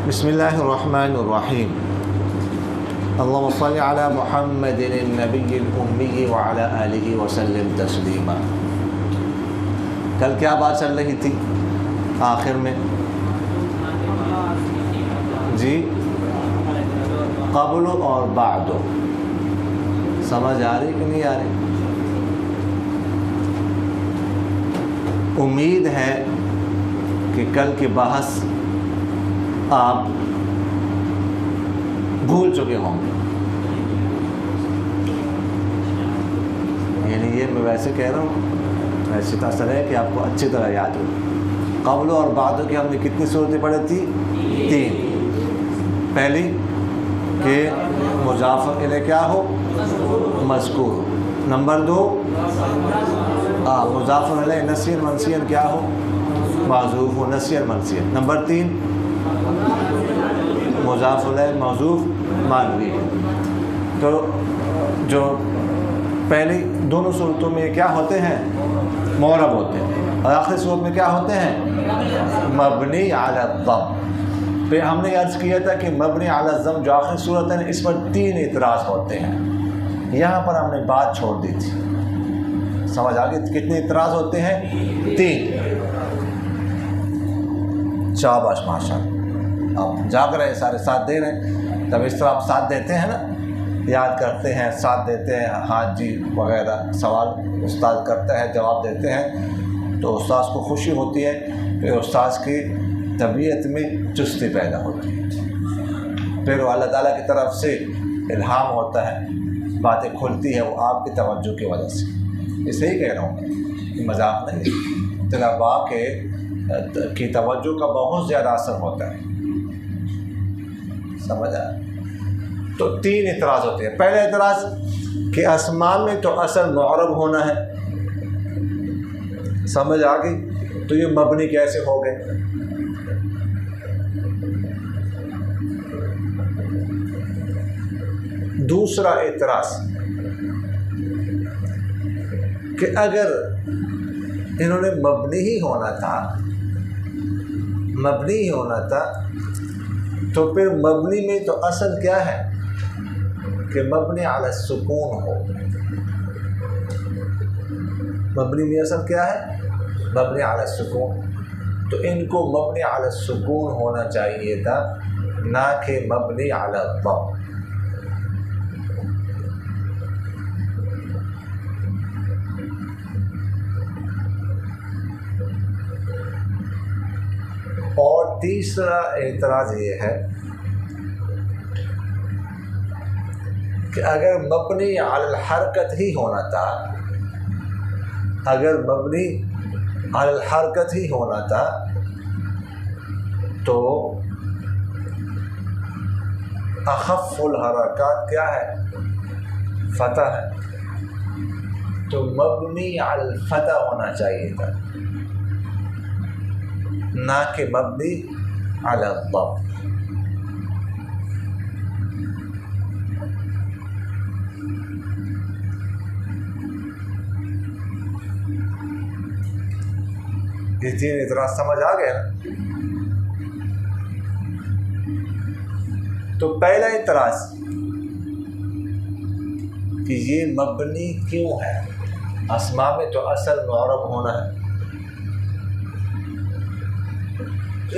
بسم اللہ الرحمن الرحیم اللہم صلی علی محمد النبی الامی وعلی آلہ وسلم تسلیما۔ کل کیا بات چل رہی تھی آخر میں؟ جی قبل اور بعد، سمجھ آ رہی کہ نہیں آ رہی؟ امید ہے کہ کل کی بحث آپ بھول چکے ہوں گے، یعنی یہ میں ویسے کہہ رہا ہوں، ویسے تو اصل ہے کہ آپ کو اچھی طرح یاد ہو۔ قبل اور بعد کی ہم نے کتنی صورتیں پڑھی تھی؟ 3۔ پہلی کہ مضاف الیہ کیا ہو؟ مذکور ہو۔ نمبر 2 مضاف الیہ نسیًا منسیًا کیا ہو؟ محذوف ہو، نسیًا منسیًا۔ نمبر 3 مضاف الیہ محذوف معنوی ہے۔ تو جو پہلی دونوں صورتوں میں کیا ہوتے ہیں؟ معرب ہوتے ہیں، اور آخری صورت میں کیا ہوتے ہیں؟ مبنی علی الضم۔ پھر ہم نے عرض کیا تھا کہ مبنی علی الضم جو آخری صورت ہے اس پر 3 اعتراض ہوتے ہیں، یہاں پر ہم نے بات چھوڑ دی تھی، سمجھ آ گئی؟ کتنے اعتراض ہوتے ہیں؟ 3۔ شاباش ماشاءاللہ، آپ جاگ رہے ہیں، سارے ساتھ دے رہے ہیں۔ تب اس طرح آپ ساتھ دیتے ہیں نا، یاد کرتے ہیں، ساتھ دیتے ہیں، ہاں جی وغیرہ، سوال استاد کرتا ہے جواب دیتے ہیں تو استاذ کو خوشی ہوتی ہے، پھر استاذ کی طبیعت میں چستی پیدا ہوتی ہے، پھر وہ اللہ تعالیٰ کی طرف سے الہام ہوتا ہے، باتیں کھلتی ہے، وہ آپ کی توجہ کی وجہ سے۔ اسے ہی کہہ رہا ہوں، مذاق نہیں، طلباء کی توجہ کا بہت زیادہ اثر ہوتا ہے، سمجھ آیا؟ تو 3 اعتراض ہوتے ہیں۔ پہلا اعتراض کہ اسماء میں تو اصل معرب ہونا ہے، سمجھ آ گئی؟ تو یہ مبنی کیسے ہو گئے؟ دوسرا اعتراض کہ اگر انہوں نے مبنی ہی ہونا تھا تو پھر مبنی میں تو اصل کیا ہے کہ مبنی علی السکون ہو۔ مبنی میں اصل کیا ہے؟ مبنی علی السکون۔ تو ان کو مبنی علی السکون ہونا چاہیے تھا، نہ کہ مبنی علی الضم۔ اور تیسرا اعتراض یہ ہے کہ اگر مبنی علی الحرکت ہی ہونا تھا، تو اخف الحرکات کیا ہے؟ فتح ہے، تو مبنی علی الفتح ہونا چاہیے تھا، نہ کہ مبنی علی الضم۔ یہ 3 اعتراض سمجھ آ گئے نا؟ تو پہلا اعتراض کہ یہ مبنی کیوں ہے؟ اسماء میں تو اصل معرب ہونا ہے۔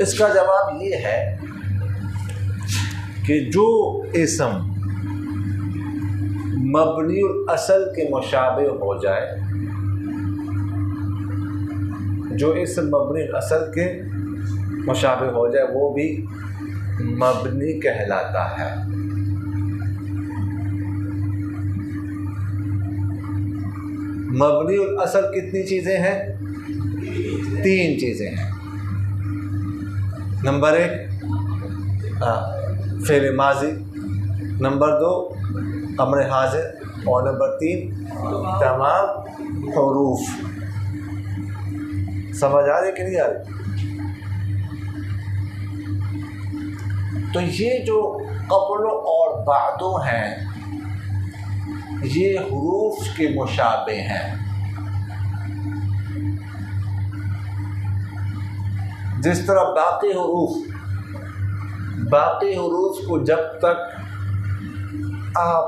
اس کا جواب یہ ہے کہ جو اسم مبنی الاصل کے مشابہ ہو جائے، جو اسم مبنی الاصل کے مشابہ ہو جائے وہ بھی مبنی کہلاتا ہے۔ مبنی الاصل کتنی چیزیں ہیں؟ 3 چیزیں ہیں۔ نمبر 1 فعل ماضی، نمبر 2 امر حاضر، اور نمبر 3 تمام حروف۔ سمجھ آ رہی کہ نہیں آ رہی؟ تو یہ جو قبل اور بعد ہیں یہ حروف کے مشابہ ہیں، جس طرح باقی حروف باقی حروف کو جب تک آپ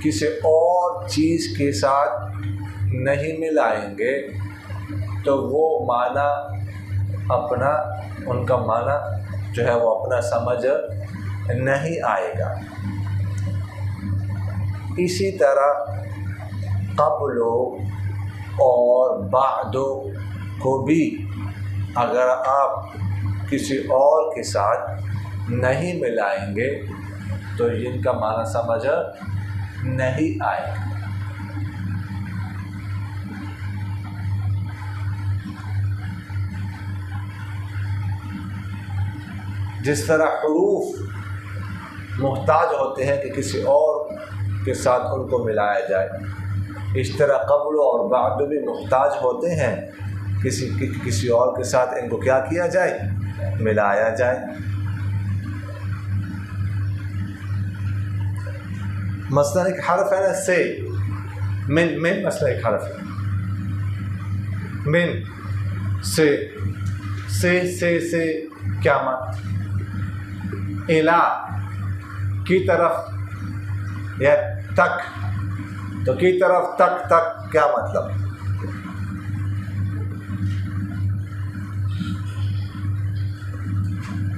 کسی اور چیز کے ساتھ نہیں ملائیں گے تو وہ معنی اپنا ان کا معنی جو ہے وہ اپنا سمجھ نہیں آئے گا۔ اسی طرح قبل اور بعد کو بھی اگر آپ کسی اور کے ساتھ نہیں ملائیں گے تو ان کا معنی سمجھ نہیں آئے گا۔ جس طرح حروف محتاج ہوتے ہیں کہ کسی اور کے ساتھ ان کو ملایا جائے، اس طرح قبل اور بعد بھی محتاج ہوتے ہیں کسی اور کے ساتھ ان کو کیا کیا جائے، ملایا جائے۔ مثلا ایک حرف ہے نا سے، من مثلا ایک حرف ہے من، سے کیا معنی؟ الا کی طرف یا تک، تو کی طرف تک کیا مطلب؟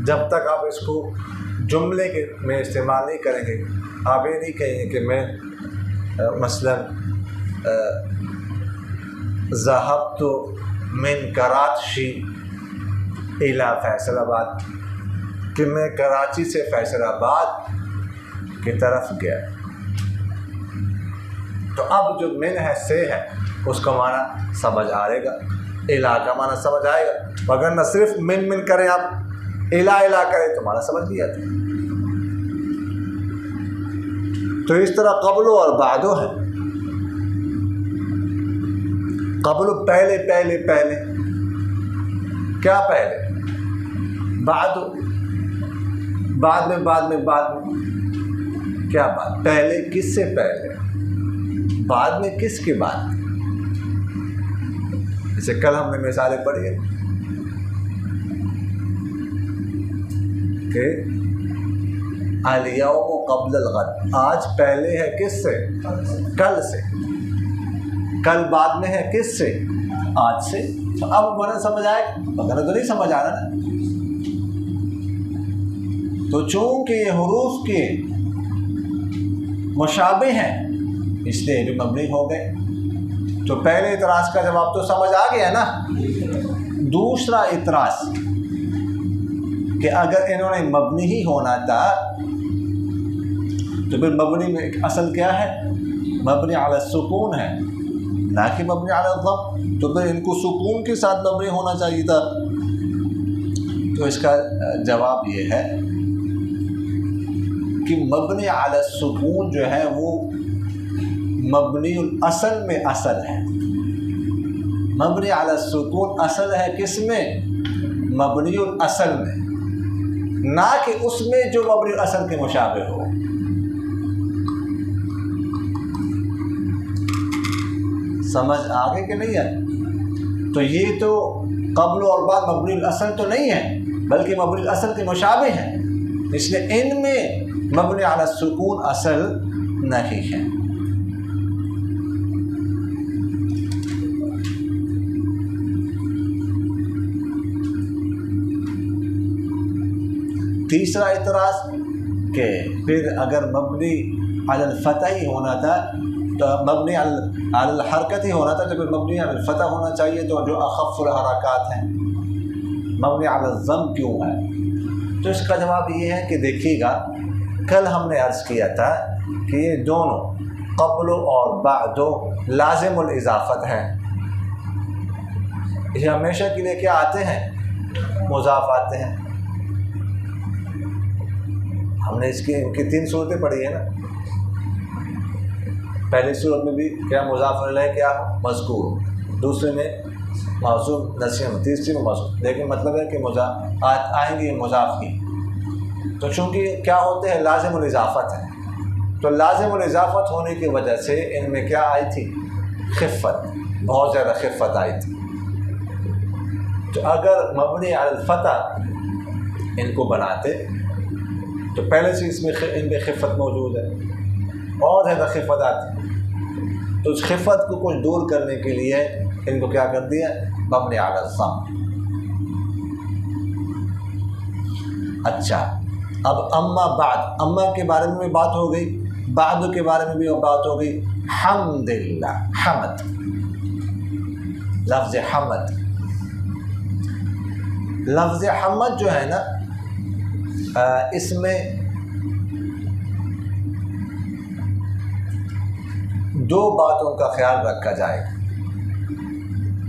جب تک آپ اس کو جملے کے میں استعمال نہیں کریں گے، آپ یہ نہیں کہیں گے کہ میں مثلا ذهبت من کراچی الی فیصل آباد، کہ میں کراچی سے فیصل آباد کی طرف گیا۔ تو اب جو من ہے سے ہے اس کا معنی سمجھ آئے گا، الا کا معنی سمجھ آئے گا۔ اگر نہ صرف من کریں آپ، الا کریں تو معنی سمجھ نہیں آتا۔ تو اس طرح قبل اور بعد ہے۔ قبل پہلے کیا پہلے؟ بعد میں کیا بات؟ پہلے کس سے پہلے؟ بعد میں کس کے بعد؟ جیسے کل ہم نے مثالیں پڑھی ہیں کہ الیوم قبل الغد، آج پہلے ہے کس سے؟ کل سے۔ کل بعد میں ہے کس سے؟ آج سے۔ تو اب معنی سمجھ آئے، وغیرہ تو نہیں سمجھ آ رہا نا۔ تو چونکہ یہ حروف کے مشابہ ہیں اس لیے بھی مبنی ہو گئے۔ تو پہلے اعتراض کا جواب تو سمجھ آ گیا نا۔ دوسرا اعتراض کہ اگر انہوں نے مبنی ہی ہونا تھا تو پھر مبنی میں اصل کیا ہے؟ مبنی علی السکون ہے، نہ کہ مبنی علی الضم، تو پھر ان کو سکون کے ساتھ مبنی ہونا چاہیے تھا۔ تو اس کا جواب یہ ہے کہ مبنی علی السکون جو ہے وہ مبنی الاصل میں اصل ہے۔ مبنی علی السکون اصل ہے کس میں؟ مبنی الاصل میں، نہ کہ اس میں جو مبنی الاصل کے مشابہ ہو۔ سمجھ آگے کہ نہیں ہے؟ تو یہ تو قبل اور بعد مبنی الاصل تو نہیں ہے بلکہ مبنی الاصل کے مشابہ ہیں، اس لیے ان میں مبنی علی السکون اصل نہیں ہے۔ تیسرا اعتراض کہ پھر اگر مبنی علی الفتح ہی ہونا تھا تو مبنی علی الحرکت ہی ہونا تھا تو پھر مبنی علی الفتح ہونا چاہیے، تو جو اخف الحرکات ہیں مبنی علی الضم کیوں ہے؟ تو اس کا جواب یہ ہے کہ دیکھیے گا، کل ہم نے عرض کیا تھا کہ یہ دونوں قبل اور بعد لازم الاضافت ہیں، یہ ہمیشہ کے لیے کیا آتے ہیں؟ مضاف آتے ہیں۔ ہم نے اس کی تین صورتیں پڑھی ہیں نا۔ پہلی صورت میں بھی کیا مضاف الیہ کیا مذکور، دوسرے میں موصوف نسیم، تیسری میں موصوف، لیکن مطلب ہے کہ آئیں گے مضاف کی۔ تو چونکہ کیا ہوتے ہیں؟ لازم الاضافت ہے، تو لازم الاضافت ہونے کی وجہ سے ان میں کیا آئی تھی؟ خفت، بہت زیادہ خفت آئی تھی۔ تو اگر مبنی علی الفتح ان کو بناتے تو پہلے سے اس میں ان میں خفت موجود ہے اور زیادہ خفت آتی ہے، تو اس خفت کو کچھ دور کرنے کے لیے ان کو کیا کر دیا؟ مبنی علی الضم۔ اچھا، اب اما بعد، اما کے بارے میں بھی بات ہو گئی، بعد کے بارے میں بھی بات ہو گئی۔ حمد اللہ، حمد، لفظ حمد، لفظ حمد جو ہے نا اس میں دو باتوں کا خیال رکھا جائے۔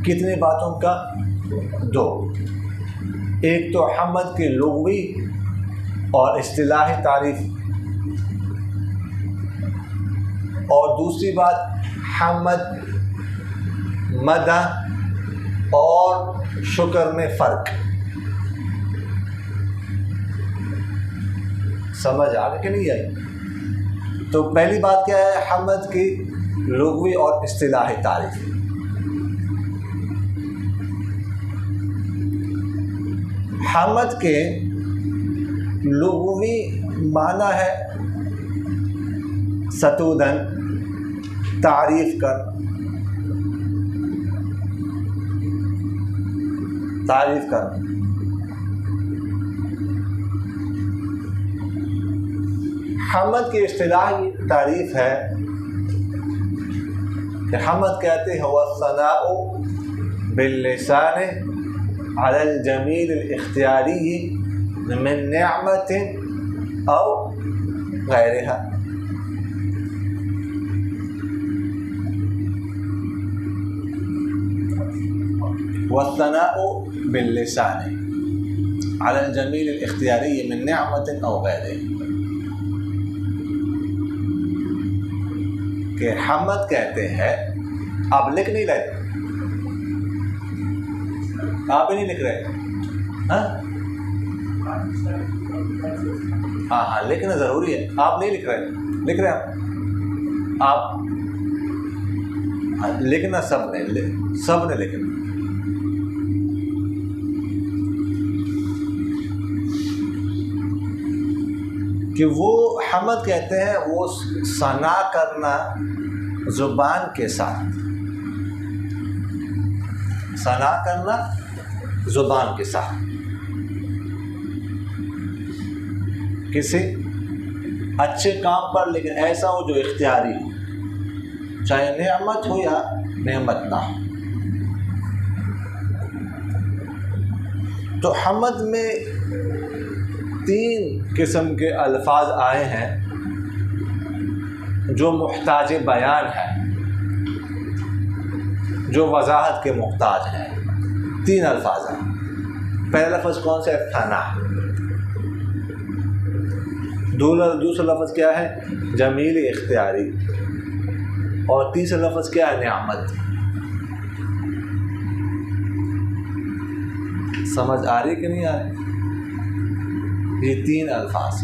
کتنی باتوں کا؟ دو۔ ایک تو حمد کی لغوی اور اصطلاحی تعریف، اور دوسری بات حمد، مدح اور شکر میں فرق۔ سمجھ آ گئی کہ نہیں آئی؟ تو پہلی بات کیا ہے؟ حمد کی لغوی اور اصطلاحی تعریف۔ حمد کے لغوی معنی ہے ستودن، تعریف کر، تعریف کر۔ حمد کی اصطلاحی تعریف ہے کہ حمد کہتے ہیں هو الثناء باللسان على الجمیل الاختیاری من نعمت او غیرها۔ والثناء باللسان على الجمیل الاختیاری من نعمت او غیرها، کہ حمد کہتے ہیں، آپ لکھ نہیں رہے، آپ ہی نہیں لکھ رہے، ہاں لکھنا ضروری ہے، آپ نہیں لکھ رہے، لکھ رہے آپ لکھنا، سب نے لکھنا۔ کہ وہ حمد کہتے ہیں وہ ثنا کرنا زبان کے ساتھ، ثنا کرنا زبان کے ساتھ، کسی اچھے کام پر، لیکن ایسا ہو جو اختیاری ہو، چاہے نعمت ہو یا نعمت نہ ہو۔ تو حمد میں تین قسم کے الفاظ آئے ہیں جو محتاج بیان ہے، جو وضاحت کے محتاج ہیں۔ تین الفاظ ہیں۔ پہلا لفظ کون سا ہے؟ ثنا۔ دوسرا لفظ کیا ہے؟ جمیل اختیاری۔ اور تیسرا لفظ کیا ہے؟ نعمت۔ سمجھ آ رہی کہ نہیں آ رہی؟ یہ تین الفاظ۔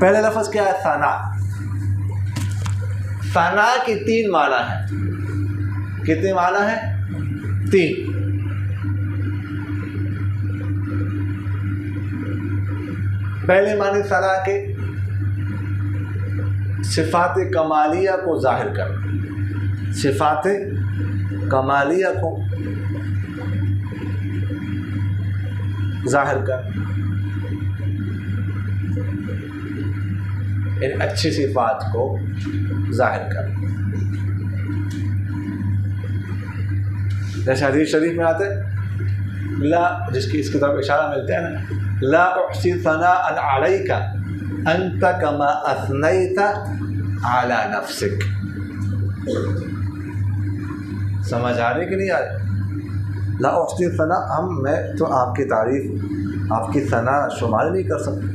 پہلے لفظ کیا ہے؟ ثنا۔ ثنا کی تین معنی ہیں۔ کتنے معنی ہیں؟ تین۔ پہلے معنی ثنا کے صفات کمالیہ کو ظاہر کرنا، صفات کمالیہ کو ظاہر کر، ان اچھی صفات کو ظاہر کر۔ جیسے حدیث شریف میں آتے لا، جس کی اس کی طرف اشارہ ملتے ہیں نا، لا احصی ثناء علیک انت کما اثنیت علی نفسک۔ سمجھ آ رہی کہ نہیں آ رہی؟ لا احصی ثناء، میں تو آپ کی تعریف، آپ کی ثنا شمار نہیں کر سکتا،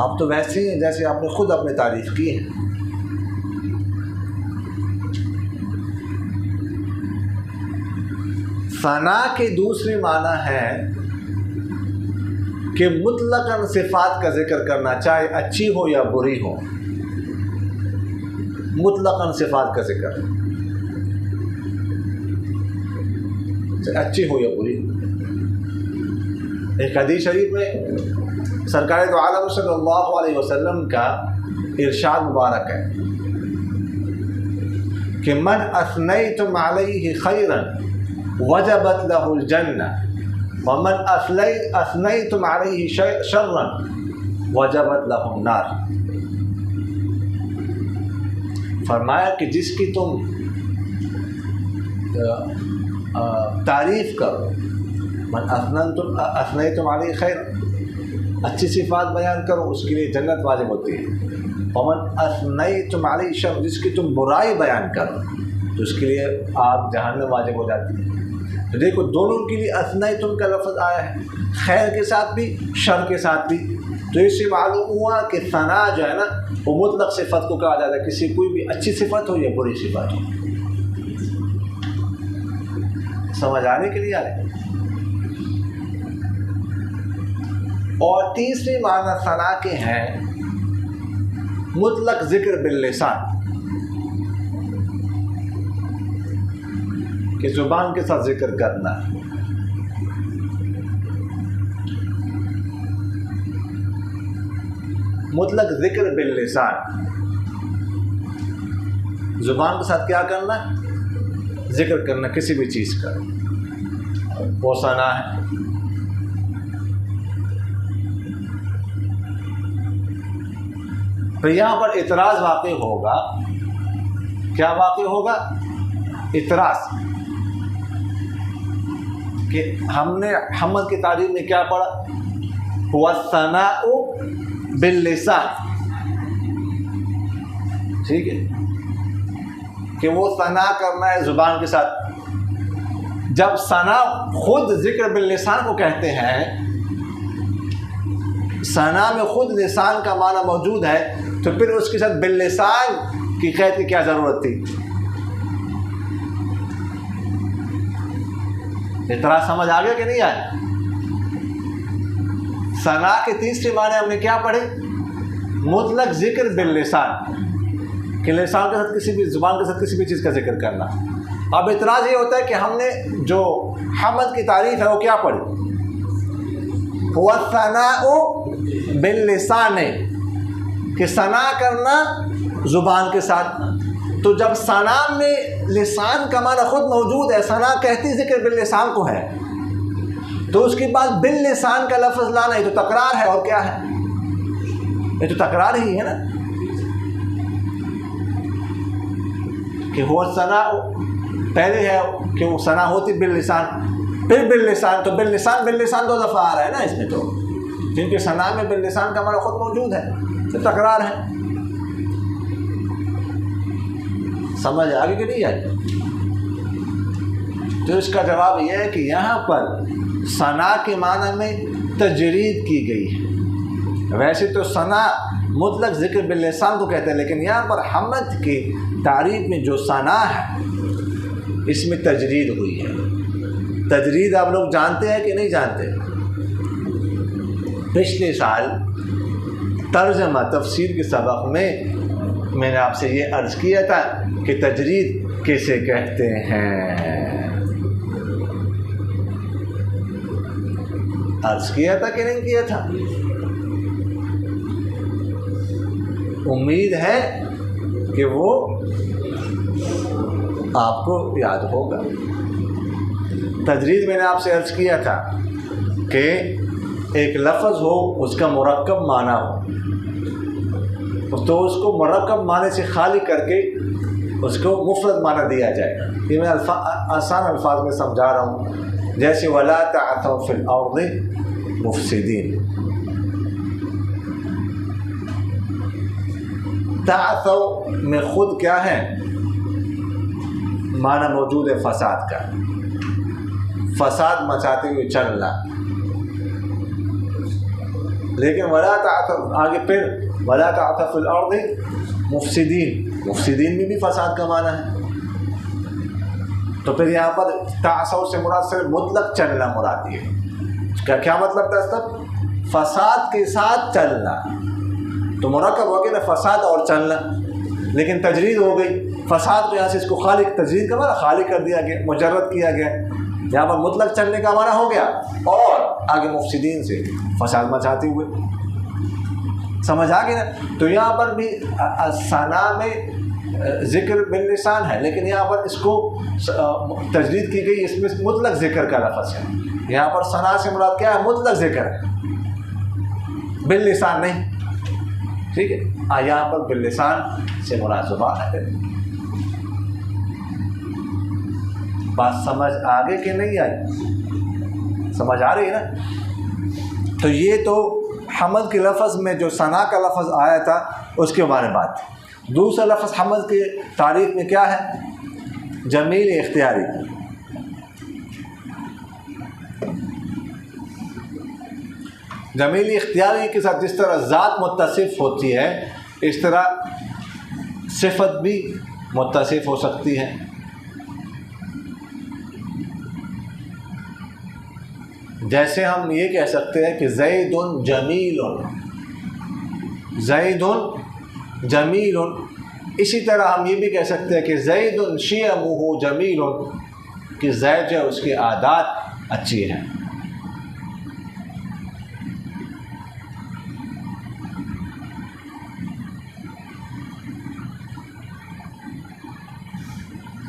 آپ تو ویسے ہی ہیں جیسے آپ نے خود اپنی تعریف کی ہے۔ ثنا کے دوسری معنی ہے کہ مطلقاً صفات کا ذکر کرنا، چاہے اچھی ہو یا بری ہو، مطلقاً صفات کا ذکر، چاہے اچھی ہو یا بری ہو۔ ایک حدیث شریف میں سرکار دو عالم صلی اللہ علیہ وسلم کا ارشاد مبارک ہے کہ من اثنیتم علیہ خیرا وجبت لہ الجنہ ومن اثنیتم علیہ شرا وجبت لہ النار. فرمایا کہ جس کی تم تعریف کرو، من اثنیتم علیہ خیر، اچھی صفات بیان کرو، اس کے لیے جنت واجب ہوتی ہے. ومن اثنیتم علیہ شر، جس کی تم برائی بیان کرو تو اس کے لیے آگ جہنم واجب ہو جاتی ہے. تو دیکھو دونوں کے لیے اثنیتم کا لفظ آیا ہے، خیر کے ساتھ بھی شر کے ساتھ بھی. تو اس سے معلوم ہوا کہ ثنا جو ہے نا وہ مطلق صفت کو کہا جاتا ہے، کسی کوئی بھی اچھی صفت ہو یا بری صفت ہو. سمجھ آنے کے لیے آ رہے. اور تیسری معنی ثنا کے ہیں مطلق ذکر باللسان، کہ زبان کے ساتھ ذکر کرنا. مطلق ذکر باللسان، زبان کے ساتھ کیا کرنا؟ ذکر کرنا کسی بھی چیز کا، وہ ثنا ہے. پھر یہاں پر اعتراض واقع ہوگا. کیا واقع ہوگا؟ اعتراض کہ ہم نے حمد کی تعریف میں کیا پڑھا؟ وَالثَّنَاءُ بِاللِّسَانِ، ٹھیک ہے، کہ وہ ثنا کرنا ہے زبان کے ساتھ. جب ثنا خود ذکر باللسان کو کہتے ہیں، ثنا میں خود لسان کا معنی موجود ہے، تو پھر اس کے ساتھ باللسان کی قید کی کیا ضرورت تھی؟ اعتراض سمجھ آ گیا کہ نہیں آیا؟ ثنا کے تیسری معنی ہم نے کیا پڑھے؟ مطلق ذکر باللسان، کہ لسان کے ساتھ کسی بھی، زبان کے ساتھ کسی بھی چیز کا ذکر کرنا. اب اعتراض یہ ہوتا ہے کہ ہم نے جو حمد کی تعریف ہے وہ کیا پڑھی؟ وَالثَّنَاءُ بِاللِّسَانِ، کہ ثنا کرنا زبان کے ساتھ. تو جب ثنا میں لسان کا معنی خود موجود ہے، ثنا کہتی ذکر باللسان کو ہے، تو اس کے بعد باللسان کا لفظ لانا یہ تو تکرار ہے. اور کیا ہے؟ یہ تو تکرار ہی ہے نا، کہ ہو ثنا پہلے ہے کہ وہ ثنا ہوتی باللسان، پھر باللسان. تو باللسان دو دفعہ آ رہا ہے نا اس میں، تو کیونکہ ثنا میں باللسان کا معنی خود موجود ہے، تو تکرار ہے. سمجھ آگے کہ نہیں آئی؟ تو اس کا جواب یہ ہے کہ یہاں پر ثنا کے معنی میں تجرید کی گئی ہے. ویسے تو ثنا مطلق ذکر باللسان کو کہتے ہیں، لیکن یہاں پر حمد کی تعریف میں جو ثنا ہے اس میں تجرید ہوئی ہے. تجرید آپ لوگ جانتے ہیں کہ نہیں جانتے؟ پچھلے سال ترجمہ تفسیر کے سبق میں نے آپ سے یہ عرض کیا تھا کہ تجرید کیسے کہتے ہیں. عرض کیا تھا کہ نہیں کیا تھا؟ امید ہے کہ وہ آپ کو یاد ہوگا. تجرید میں نے آپ سے عرض کیا تھا کہ ایک لفظ ہو، اس کا مرکب معنی ہو، تو اس کو مرکب معنی سے خالی کر کے اس کو مفرد معنی دیا جائے. یہ میں آسان الفاظ میں سمجھا رہا ہوں، جیسے وَلَا تَعْثَوْا فِي الْأَرْضِ مُفْسِدِينَ. تعثوا میں خود کیا ہے؟ معنی موجود ہے فساد کا، فساد مچاتے ہوئے چلنا. لیکن ولا تعثوا آگے پھر ولا تعثوا فی الارض مفسدین، مفسدین میں بھی فساد کا معنی ہے. تو پھر یہاں پر تعثوا سے مراد صرف مطلق چلنا مراد ہے. کیا مطلب تھا اس کا؟ فساد کے ساتھ چلنا. تو مرکب ہو گیا نا فساد اور چلنا، لیکن تجرید ہو گئی. فساد کو یہاں سے اس کو خالی، تجرید کا معنی خالی کر دیا گیا، مجرد کیا گیا. یہاں پر مطلق چلنے کا معنی ہو گیا، اور آگے مفسدین سے فساد مچاتے ہوئے، سمجھ آ گئی نا؟ تو یہاں پر بھی ثنا میں ذکر باللسان ہے، لیکن یہاں پر اس کو تجدید کی گئی، اس میں مطلق ذکر کا لفظ ہے۔ یہاں پر ثنا سے مراد کیا ہے؟ مطلق ذکر ہے، باللسان نہیں، ٹھیک ہے؟ یہاں پر باللسان سے مراد زبان ہے۔ بات سمجھ آگے کہ نہیں آئی؟ سمجھ آ رہی ہے نا؟ تو یہ تو حمد کے لفظ میں جو ثنا کا لفظ آیا تھا اس کے بارے میں بات۔ دوسرا لفظ حمد کی تعریف میں کیا ہے؟ جمیل اختیاری۔ جمیل اختیاری کے ساتھ جس طرح ذات متصف ہوتی ہے، اس طرح صفت بھی متصف ہو سکتی ہے۔ جیسے ہم یہ کہہ سکتے ہیں کہ زید جمیل، زید جمیل، اسی طرح ہم یہ بھی کہہ سکتے ہیں کہ زید شیمہ جمیل، کہ زید جو ہے اس کی عادات اچھی ہیں۔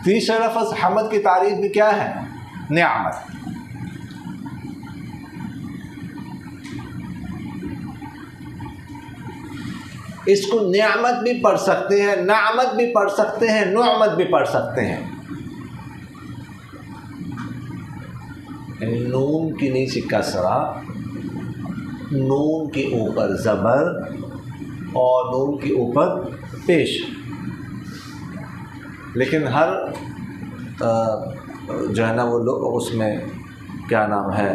تیسرا لفظ حمد کی تعریف میں کیا ہے؟ نعمت۔ اس کو نعمت بھی پڑھ سکتے ہیں، نعمت بھی پڑھ سکتے ہیں، نعمت بھی پڑھ سکتے ہیں۔ نون کی نیچے کسرہ، نون کے اوپر زبر اور نون کے اوپر پیش، لیکن ہر جو ہے نا وہ لوگ اس میں کیا نام ہے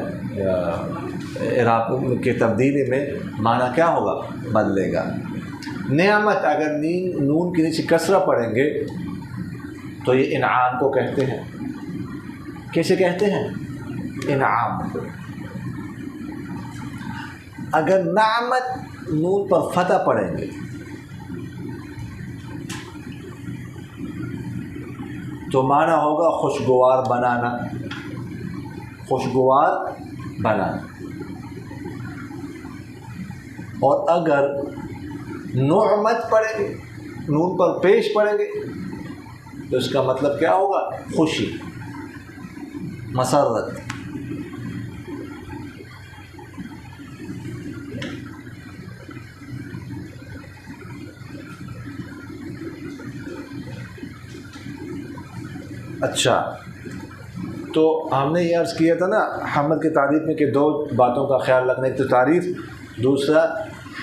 اعراب کی تبدیلی میں معنی کیا ہوگا؟ بدلے گا۔ نعمت اگر نون کے نیچے کسرہ پڑھیں گے تو یہ انعام کو کہتے ہیں۔ کیسے کہتے ہیں؟ انعام کو۔ اگر نعمت نون پر فتح پڑھیں گے تو معنی ہوگا خوشگوار بنانا، خوشگوار بنانا۔ اور اگر نعمت پڑھیں گے، نون پر پیش پڑھیں گے، تو اس کا مطلب کیا ہوگا؟ خوشی، مسرت۔ اچھا، تو ہم نے یہ عرض کیا تھا نا حمد کی تعریف میں کہ دو باتوں کا خیال رکھنے کی، تو تعریف، دوسرا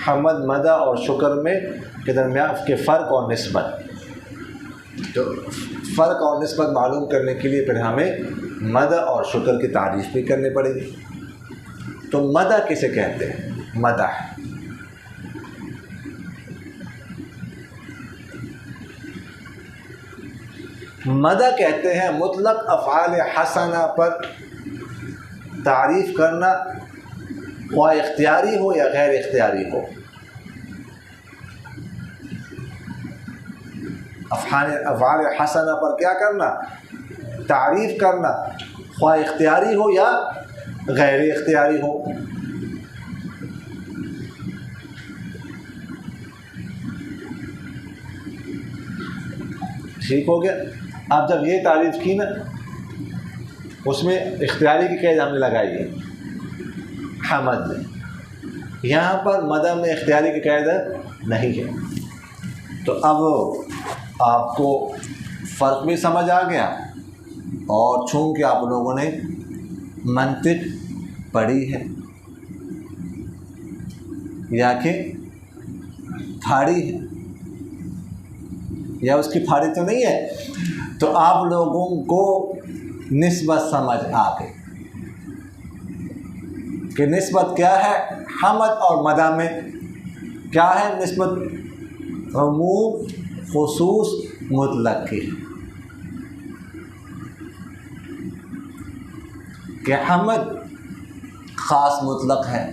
حمد مدح اور شکر میں کے درمیان کے فرق اور نسبت۔ تو فرق اور نسبت معلوم کرنے کے لیے پھر ہمیں مدح اور شکر کی تعریف بھی کرنی پڑے گی۔ تو مدح کسے کہتے ہیں؟ مدح مدح کہتے ہیں مطلق افعال حسنہ پر تعریف کرنا، خواہ اختیاری ہو یا غیر اختیاری ہو۔ افعال حسنہ پر کیا کرنا؟ تعریف کرنا، خواہ اختیاری ہو یا غیر اختیاری ہو۔ ٹھیک ہو گیا؟ اب جب یہ تعریف کی نا، اس میں اختیاری کی قید ہم نے لگائی ہے حمد میں، یہاں پر مدح میں اختیاری کی قید نہیں ہے۔ تو اب آپ کو فرق بھی سمجھ آ گیا، اور چونکہ آپ لوگوں نے منطق پڑھی ہے یا کہ پھاڑی ہے، یا اس کی پھاڑی تو نہیں ہے، تو آپ لوگوں کو نسبت سمجھ آ گئی کہ نسبت کیا ہے حمد اور مدح میں۔ کیا ہے نسبت؟ عموم خصوص مطلق کی، کہ حمد خاص مطلق ہے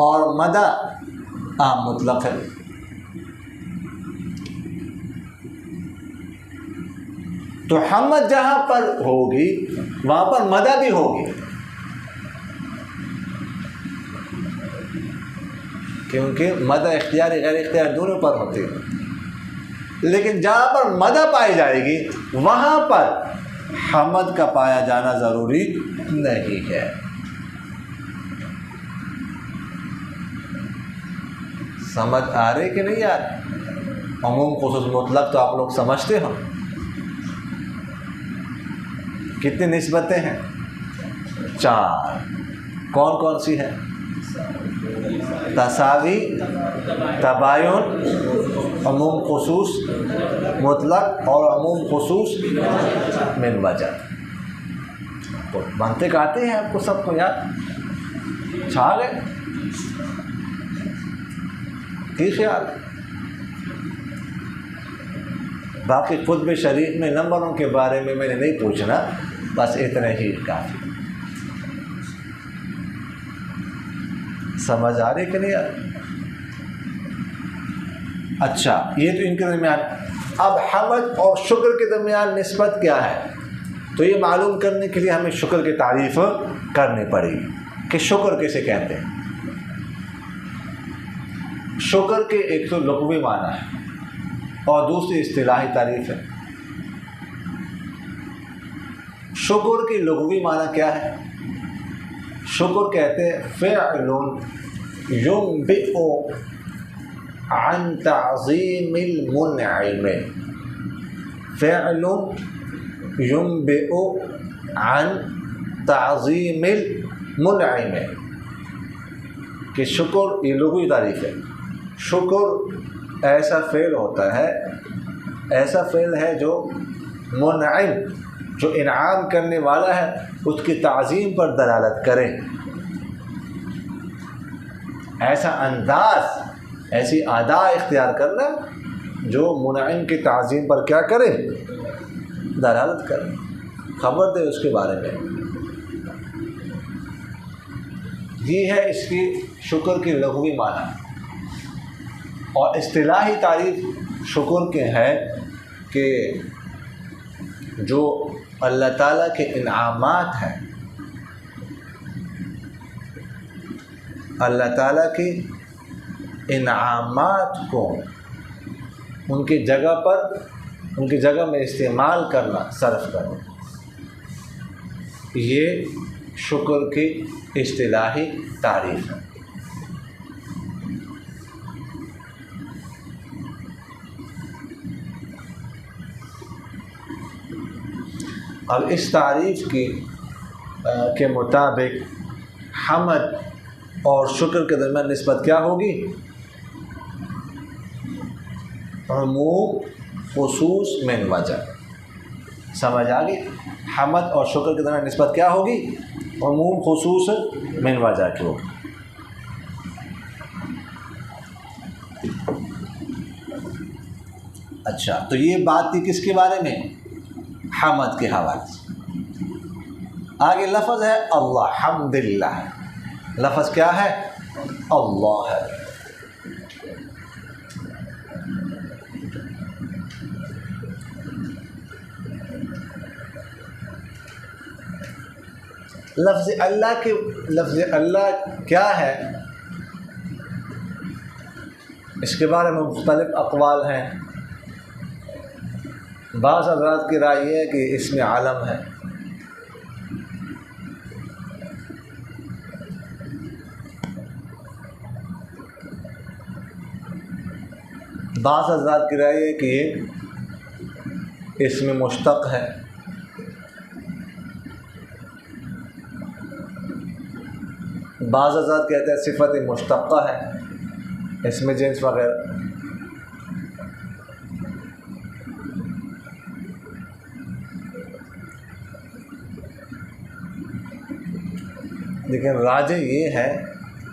اور مدح عام مطلق ہے۔ تو حمد جہاں پر ہوگی وہاں پر مدح بھی ہوگی، کیونکہ مدح اختیاری غیر اختیار دونوں پر ہوتی ہے، لیکن جہاں پر مدح پائی جائے گی وہاں پر حمد کا پایا جانا ضروری نہیں ہے۔ سمجھ آ رہی کہ نہیں یار؟ عموم خصوص مطلق تو آپ لوگ سمجھتے ہو، کتنی نسبتیں ہیں؟ 4۔ کون کون سی ہیں؟ تساوی، تباین، عموم خصوص مطلق اور عموم خصوص من وجہ۔ تو منطق آتے ہیں آپ کو سب کو یاد؟ چھا گئے؟ کی خیال؟ باقی قطب شریف میں نمبروں کے بارے میں نے نہیں پوچھنا، بس اتنے ہی کافی۔ سمجھ آ رہی کہ نہیں یار؟ اچھا، یہ تو ان کے درمیان۔ اب حمد اور شکر کے درمیان نسبت کیا ہے؟ تو یہ معلوم کرنے کے لیے ہمیں شکر کی تعریف کرنی پڑے گی کہ شکر کیسے کہتے ہیں۔ شکر کے ایک تو لغوی معنی ہے اور دوسری اصطلاحی تعریف ہے۔ شکر کی لغوی معنی کیا ہے؟ شکر کہتے ہیں فعل ينبئ عن تعظیم المنعم، فعل ينبئ عن تعظیم المنعم، کہ شکر یہ لغوی تعریف ہے۔ شکر ایسا فعل ہوتا ہے، ایسا فعل ہے جو منعم، جو انعام کرنے والا ہے اس کی تعظیم پر دلالت کرے، ایسا انداز، ایسی ادا اختیار کرنا جو منعم کی تعظیم پر کیا کرے؟ دلالت کرے، خبر دے اس کے بارے میں۔ یہ ہے اس کی شکر کی لغوی معنی۔ اور اصطلاحی تعریف شکر کے ہے کہ جو اللہ تعالیٰ کے انعامات ہیں، اللہ تعالیٰ کے انعامات کو ان کی جگہ پر، ان کی جگہ میں استعمال کرنا، صرف کرنا، یہ شکر کی اصطلاحی تعریف ہے۔ اب اس تعریف کے مطابق حمد اور شکر کے درمیان نسبت کیا ہوگی؟ عموم خصوص من وجہ۔ سمجھ آ گئی؟ حمد اور شکر کے درمیان نسبت کیا ہوگی؟ عموم خصوص من وجہ کی ہوگی۔ اچھا، تو یہ بات تھی کس کے بارے میں؟ حمد کے حوالے سے۔ آگے لفظ ہے اللہ، حمد اللہ۔ لفظ کیا ہے؟ اللہ ہے۔ لفظ اللہ کے لفظ اللہ کیا ہے؟ اس کے بارے میں مختلف اقوال ہیں۔ بعض حضرات کی رائے یہ ہے کہ اس میں عالم ہے، بعض حضرات کی رائے ہے کہ یہ اس میں مشتق ہے، بعض حضرات کہتے ہیں صفت مشتقہ ہے، اس میں جنس وغیرہ۔ لیکن راجح یہ ہے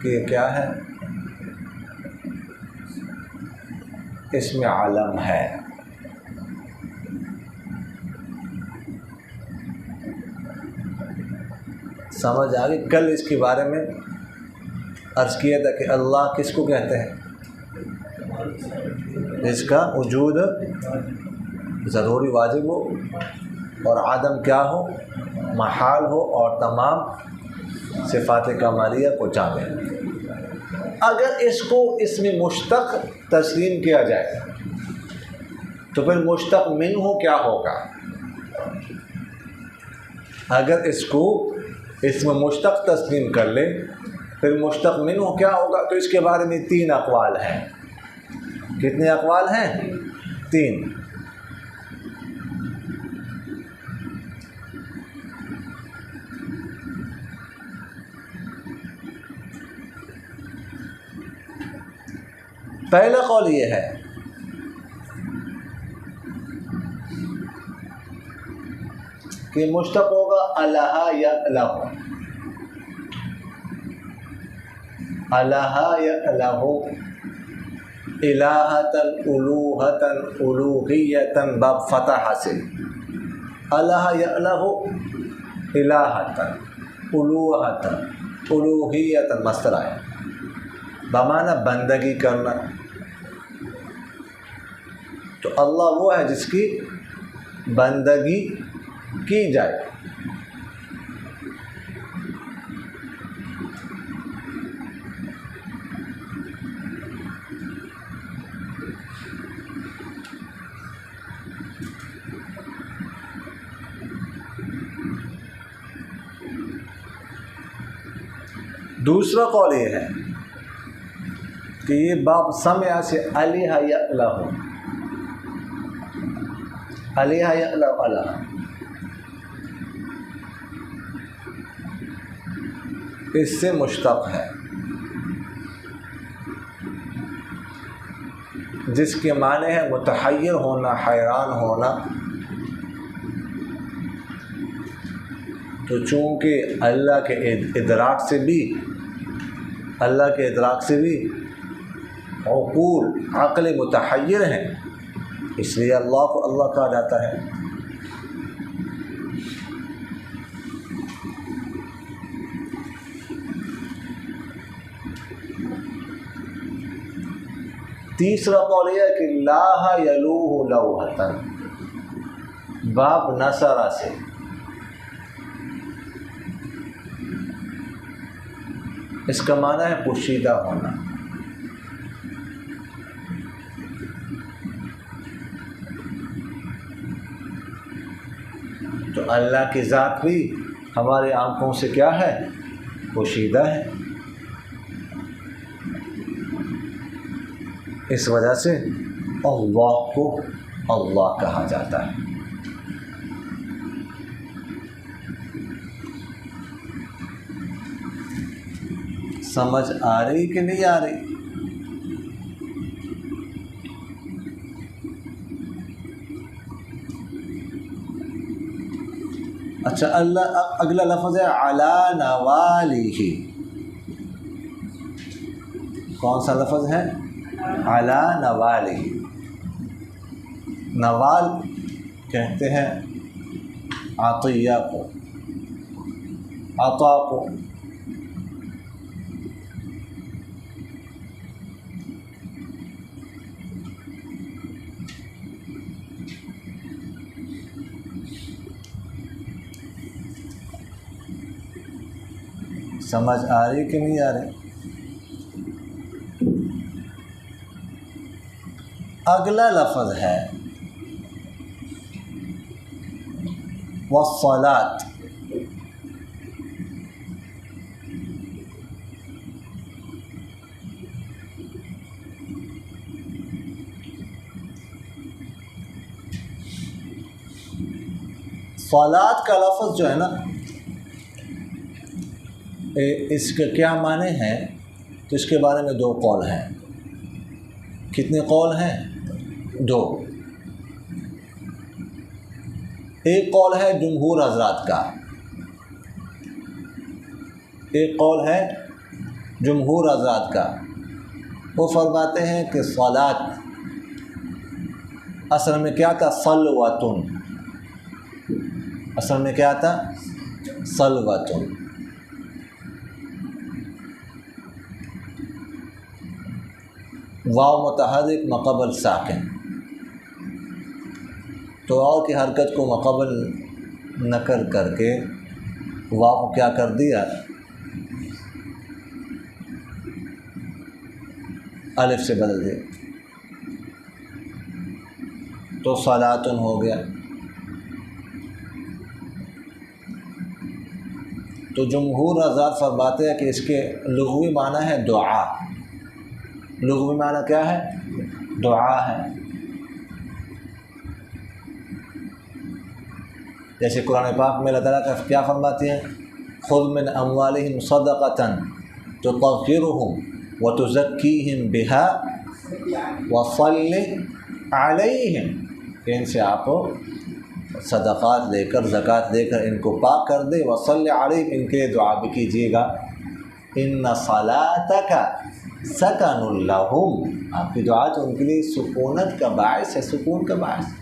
کہ کیا ہے؟ اس میں عالم ہے۔ سمجھ آ گئی؟ کل اس کے بارے میں عرض کیا تھا کہ اللہ کس کو کہتے ہیں؟ جس کا وجود ضروری واجب ہو اور عدم کیا ہو، محال ہو، اور تمام صفات کمالیہ کو جامع۔ اگر اس کو اسم مشتق تسلیم کیا جائے تو پھر مشتق منہ کیا ہوگا؟ اگر اس کو اسم مشتق تسلیم کر لے پھر مشتق منہ کیا ہوگا؟ تو اس کے بارے میں 3 اقوال ہیں۔ کتنے اقوال ہیں؟ 3۔ پہلا قول یہ ہے کہ مشتق ہوگا الہ یا الہ، الہ یا الہ، الہتاً الوہتاً الوہیتاً باب فتح حاصل، الہ یا الہ، الہتاً الوہتاً الوہیتاً مصدر آیا بمعنی بندگی کرنا۔ تو اللہ وہ ہے جس کی بندگی کی جائے۔ دوسرا قول یہ ہے کہ یہ باب سمع سے الہ یا الہ، الہ یا الہ، الہ اس سے مشتق ہے، جس کے معنی ہے متحیر ہونا، حیران ہونا۔ تو چونکہ اللہ کے ادراک سے بھی، اللہ کے ادراک سے بھی عقول، عقل متحیر ہیں، اس لیے اللہ کو اللہ کہا جاتا ہے۔ تیسرا قول یہ ہے کہ لاہ یلوہ لوحتاً، باب نصرہ سے، اس کا معنی ہے پوشیدہ ہونا۔ تو اللہ کی ذات بھی ہمارے آنکھوں سے کیا ہے؟ پوشیدہ ہے۔ اس وجہ سے اللہ کو اللہ کہا جاتا ہے۔ سمجھ آ رہی کہ نہیں آ رہی؟ اچھا، اللہ اگلا لفظ ہے علی نوالہ، کون سا لفظ ہے؟ علی نوالہ۔ نوال کہتے ہیں عطیہ کو، عطا کو۔ سمجھ آ رہی کہ نہیں آ رہی؟ اگلا لفظ ہے والصلاۃ۔ صلاۃ کا لفظ جو ہے نا، اس کے کیا معنی ہیں؟ تو اس کے بارے میں 2 قول ہیں۔ کتنے قول ہیں؟ 2۔ ایک قول ہے جمہور حضرات کا، ایک قول ہے جمہور حضرات کا۔ وہ فرماتے ہیں کہ صلاۃ اصل میں کیا تھا؟ صلوۃ، اصل میں کیا تھا؟ صلوۃ۔ واو متحرک مقبل ساکن، تو واو کی حرکت کو مقبل نہ کر کے واو کو کیا کر دیا، الف سے بدل دیا، تو صلاتن ہو گیا۔ تو جمہور حضرات فرماتے ہیں کہ اس کے لغوی معنی ہے دعا۔ لغوی معنی کیا ہے؟ دعا ہے۔ جیسے قرآن پاک میں اللہ تعالیٰ کا کیا فرماتے ہیں، خذ من اموالہم صدقۃ تطہرہم وتزکیہم بہا وصل علیہم، کہ ان سے آپ صدقات لے کر، زکوٰۃ دے کر ان کو پاک کر دے، وصل علیہم، ان کے لیے دعا بھی کیجیے گا، ان صلاتک سکن لہم، آپ کی دعا تو ان کے لیے سکونت کا باعث ہے، سکون کا باعث۔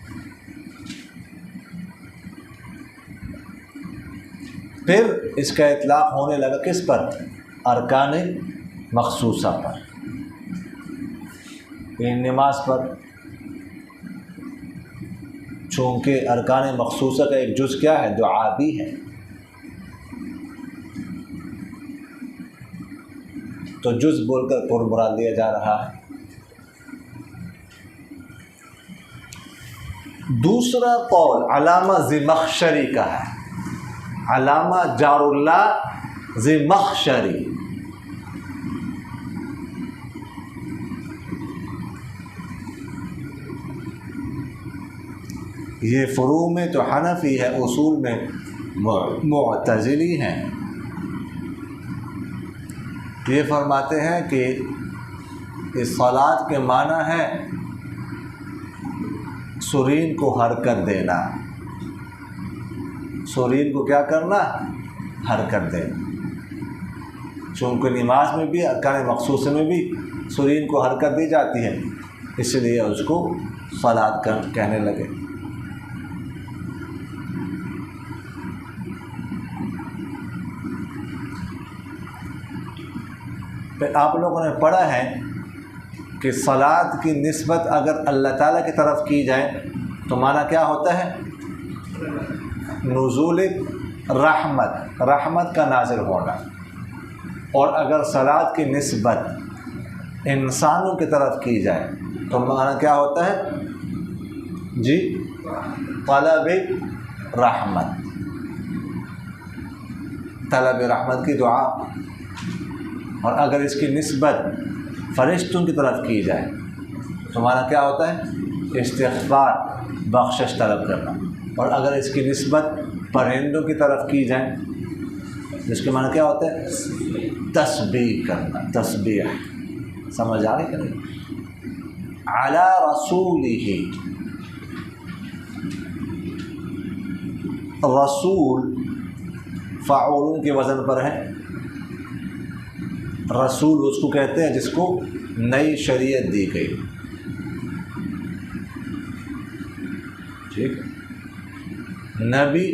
پھر اس کا اطلاق ہونے لگا کس پر؟ ارکان مخصوصہ پر، یعنی نماز پر، چونکہ ارکان مخصوصہ کا ایک جز کیا ہے؟ دعا بھی ہے۔ تو جز بول کر پر مراد لیا جا رہا ہے۔ دوسرا قول علامہ زمخشری کا ہے، علامہ جار اللہ زمخشری۔ یہ فروع میں تو حنفی ہے، اصول میں معتزلی ہیں۔ یہ فرماتے ہیں کہ اس صلاۃ کے معنی ہے سرین کو حرکت دینا، سرین کو کیا کرنا؟ حرکت دینا، چونکہ نماز میں بھی، ارکان مخصوص میں بھی سرین کو حرکت دی جاتی ہے، اس لیے اس کو صلاۃ کہنے لگے۔ پھر آپ لوگوں نے پڑھا ہے کہ صلاۃ کی نسبت اگر اللہ تعالیٰ کی طرف کی جائے تو معنی کیا ہوتا ہے؟ نزول رحمت، رحمت کا نازل ہونا۔ اور اگر صلاۃ کی نسبت انسانوں کی طرف کی جائے تو معنی کیا ہوتا ہے؟ جی، طلب رحمت، طلب رحمت کی دعا۔ اور اگر اس کی نسبت فرشتوں کی طرف کی جائے تو معنی کیا ہوتا ہے؟ استغفار، بخشش طلب کرنا۔ اور اگر اس کی نسبت پرندوں کی طرف کی جائے جس کے معنی کیا ہوتا ہے؟ تسبیح کرنا، تسبیح۔ سمجھ آ رہی کہ نہیں؟ علی رسولہ، رسول فاعول کے وزن پر ہے۔ رسول اس کو کہتے ہیں جس کو نئی شریعت دی گئی، ٹھیک ہے۔ نبی،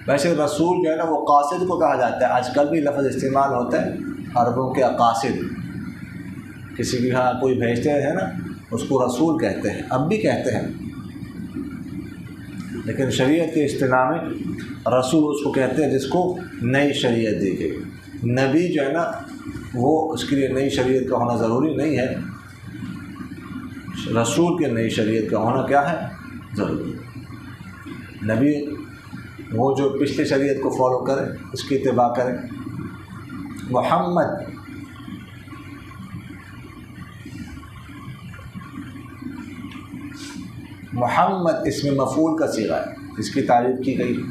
ویسے رسول جو ہے نا وہ قاصد کو کہا جاتا ہے، آج کل بھی لفظ استعمال ہوتا ہے عربوں کے قاصد، کسی بھی ہاں کوئی بھیجتے ہیں نا اس کو رسول کہتے ہیں، اب بھی کہتے ہیں، لیکن شریعت کے اصطلاح میں رسول اس کو کہتے ہیں جس کو نئی شریعت دی گئی۔ نبی جو ہے نا وہ اس کے لیے نئی شریعت کا ہونا ضروری نہیں ہے، رسول کے نئی شریعت کا ہونا کیا ہے؟ ضروری۔ نبی وہ جو پچھلی شریعت کو فالو کرے، اس کی اتباع کرے۔ محمد، محمد اسم مفعول کا صیغہ ہے، اس کی تعریف کی گئی۔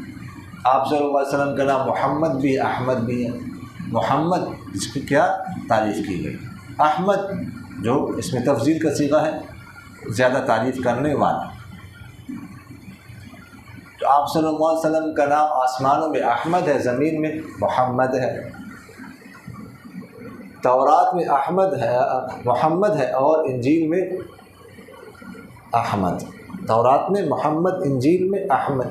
آپ صلی اللہ علیہ وسلم کا نام محمد بھی، احمد بھی ہے۔ محمد اس کی کیا تعریف کی گئی؟ احمد جو اس میں تفضیل کا صیغہ ہے، زیادہ تعریف کرنے والا۔ تو آپ صلی اللہ علیہ وسلم کا نام آسمانوں میں احمد ہے، زمین میں محمد ہے۔ تورات میں احمد ہے، محمد ہے، اور انجیل میں احمد۔ تورات میں محمد، انجیل میں احمد۔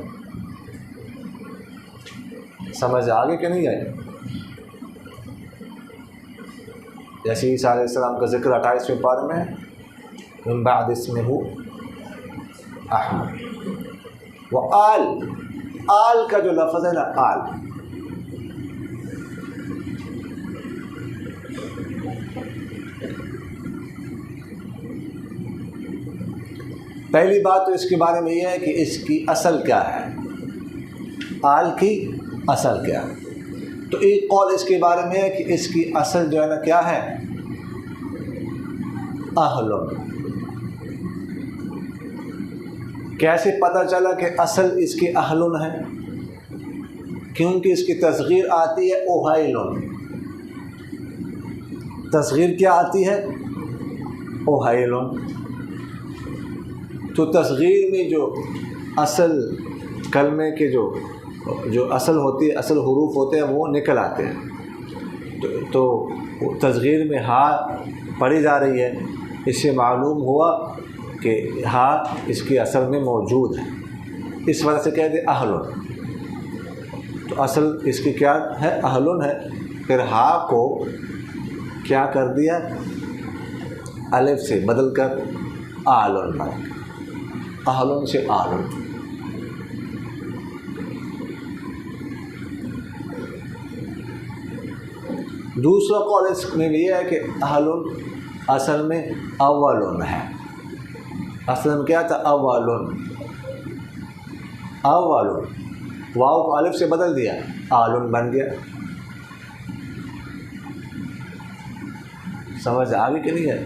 سمجھ آگے کہ نہیں آئے؟ جیسے عیسیٰ علیہ السلام کا ذکر 28ویں پارے میں ہے، من بعد اسمہ احمد۔ وہ آل کا جو لفظ ہے نا، آل، پہلی بات تو اس کے بارے میں یہ ہے کہ اس کی اصل کیا ہے، آل کی اصل کیا ہے؟ تو ایک قول اس کے بارے میں ہے کہ اس کی اصل جو ہے نا کیا ہے، اہلن۔ کیسے پتہ چلا کہ اصل اس کی اہلن ہے؟ کیونکہ اس کی تصغیر آتی ہے اوہیلن۔ تصغیر کیا آتی ہے؟ اوہیلن۔ تو تصغیر میں جو اصل کلمے کے جو اصل ہوتی ہے، اصل حروف ہوتے ہیں وہ نکل آتے ہیں۔ تو تصغیر میں ہا پڑھی جا رہی ہے، اس سے معلوم ہوا کہ ہا اس کی اصل میں موجود ہے، اس وجہ سے کہتے ہیں اہلن۔ تو اصل اس کی کیا ہے؟ اہلن ہے۔ پھر ہا کو کیا کر دیا؟ الف سے بدل کر آلن بن گیا، اہلن سے آلن۔ دوسرا قول اس میں بھی یہ ہے کہ اہلن اصل میں اولن ہے۔ اصل میں کیا تھا؟ اولن، اولن، واو کو الف سے بدل دیا، آلن بن گیا۔ سمجھ آگے کہ نہیں ہے؟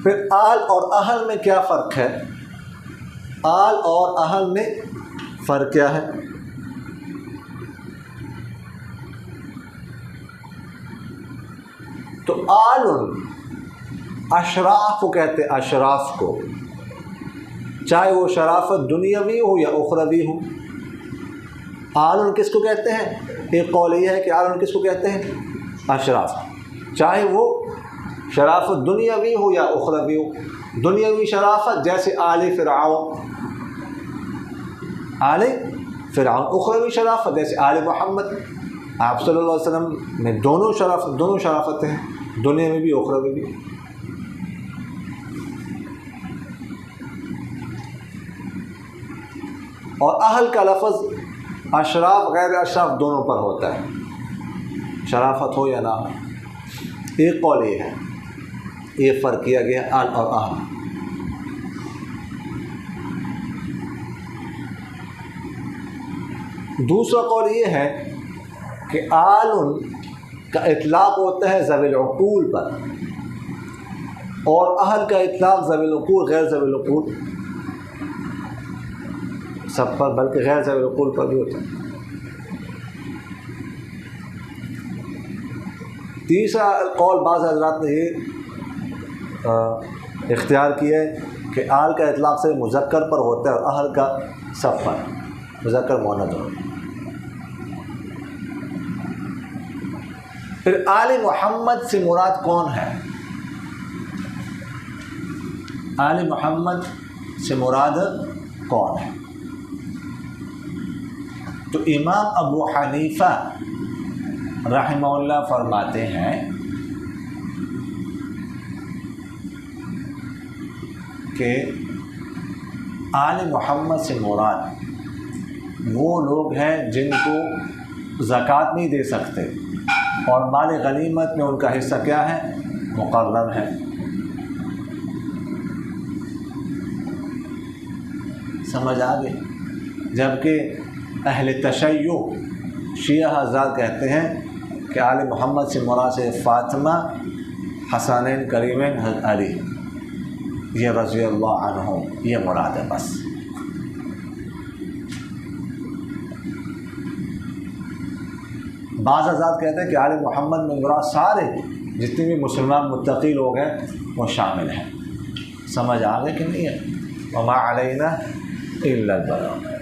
پھر آل اور اہل میں کیا فرق ہے؟ آل اور اہل میں فرق کیا ہے؟ تو آلن اشراف کو کہتے ہیں، اشراف کو، چاہے وہ شرافت دنیاوی ہو یا اخروی ہو۔ آلن کس کو کہتے ہیں؟ ایک قول یہ ہے کہ آلن کس کو کہتے ہیں؟ اشراف، چاہے وہ شرافت دنیاوی ہو یا اخروی ہو۔ دنیاوی شرافت جیسے آل فرعون، آل فرعون، اخروی شرافت جیسے آل محمد۔ آپ صلی اللہ علیہ وسلم میں دونوں شرافتیں ہیں، دنیا میں بھی اخروی بھی۔ اور اہل کا لفظ اشراف غیر اشراف دونوں پر ہوتا ہے، شرافت ہو یا نہ ہو۔ ایک قول یہ ہے، یہ فرق کیا گیا آل اور اہل۔ دوسرا قول یہ ہے کہ آلن کا اطلاق ہوتا ہے ذوی العقول پر، اور اہل کا اطلاق ذوی العقول غیر ذوی العقول سب پر، بلکہ غیر ذوی العقول پر بھی ہوتا ہے۔ تیسرا قول بعض حضرات نے یہ اختیار کیا ہے کہ آل کا اطلاق سے مذکر پر ہوتا ہے اور اہل کا سب پر، مذکر مؤنث ہوتا ہے۔ پھر آل محمد سے مراد کون ہے؟ آل محمد سے مراد کون ہے؟ تو امام ابو حنیفہ رحمہ اللہ فرماتے ہیں کہ آل محمد سے مراد وہ لوگ ہیں جن کو زکوٰۃ نہیں دے سکتے اور مال غنیمت میں ان کا حصہ کیا ہے؟ مقرر ہے۔ سمجھ آ گئی؟ جبکہ اہل تشیع شیعہ حضرات کہتے ہیں کہ آل محمد سے مراد سے فاطمہ، حسنین کریمین، حضرت علی، یہ رضی اللہ عنہ، یہ مراد ہے بس۔ بعض حضرات کہتے ہیں کہ آل محمد میں مراد سارے جتنے بھی مسلمان متقی لوگ ہیں وہ شامل ہیں۔ سمجھ آ گئے کہ نہیں ہے؟ وما علینا الا البلاغ۔